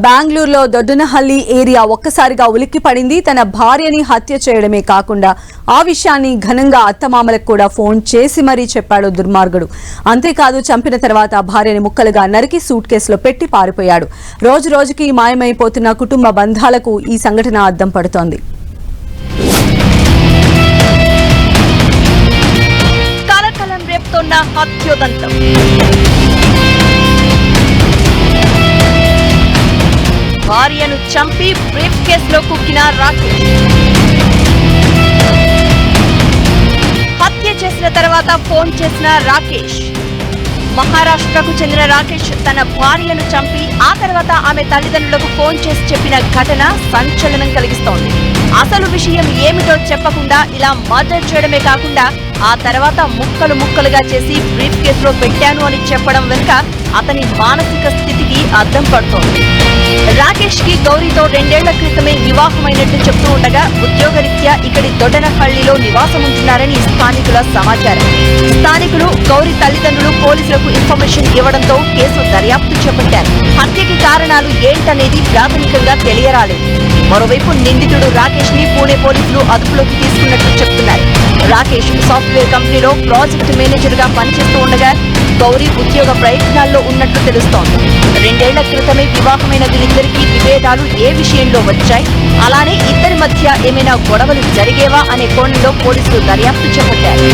బెంగళూరులో దొడ్డనహల్లి ఏరియా ఒక్కసారిగా ఉలిక్కి పడింది. తన భార్యని హత్య చేయడమే కాకుండా ఆ విషయాన్ని ఘనంగా అత్తమామలకు కూడా ఫోన్ చేసి మరీ చెప్పాడు దుర్మార్గుడు. అంతేకాదు చంపిన తర్వాత భార్యని ముక్కలుగా నరికి సూట్ కేసులో పెట్టి పారిపోయాడు. రోజు రోజుకి మాయమైపోతున్న కుటుంబ బంధాలకు ఈ సంఘటన అద్దం పడుతోంది. కలకలం రేపుతోన్న హత్యోదంతం. భార్యను చంపి బ్రీఫ్ కేసులో కుక్కిన రాకేష్. హత్య చేసిన తర్వాత ఫోన్ చేసిన రాకేష్. మహారాష్ట్రకు చెందిన రాకేష్ తన భార్యను చంపి ఆ తర్వాత ఆమె తల్లిదండ్రులకు ఫోన్ చేసి చెప్పిన ఘటన సంచలనం కలిగిస్తోంది. అసలు విషయం ఏమిటో చెప్పకుండా ఇలా మర్డర్ చేయడమే కాకుండా ఆ తర్వాత ముక్కలు ముక్కలుగా చేసి బ్రీఫ్ కేసులో పెట్టాను అని చెప్పడం వెనుక అతని మానసిక స్థితికి అద్దం పడుతోంది. రాకేష్ కి గౌరీతో 2 ఏళ్ల క్రితమే వివాహమైనట్టు చెప్తూ ఉండగా ఉద్యోగరీత్యా ఇక్కడి దొడ్డనహళ్లిలో నివాసం ఉంటున్నారని స్థానికుల సమాచారం. స్థానికులు గౌరీ తల్లిదండ్రులు పోలీసులకు ఇన్ఫర్మేషన్ ఇవ్వడంతో కేసు దర్యాప్తు చేపట్టారు. హత్యకి కారణాలు ఏంటనేది ప్రాథమికంగా తెలియరాలేదు. మరోవైపు నిందితుడు రాకేష్ ని పూణే పోలీసులు అదుపులోకి తీసుకున్నట్లు చెప్తున్నారు. రాకేష్ సాఫ్ట్వేర్ కంపెనీలో ప్రాజెక్ట్ మేనేజర్ గా పనిచేస్తూ ఉండగా గౌరీ ఉద్యోగ ప్రయత్నాల్లో ఉన్నట్లు తెలుస్తోంది. 2 ఏళ్ల క్రితమే వివాహమైన వీరిద్దరికీ విభేదాలు ఏ విషయంలో వచ్చాయి, అలానే ఇద్దరి మధ్య ఏమైనా గొడవలు జరిగేవా అనే కోణంలో పోలీసులు దర్యాప్తు చేపట్టారు.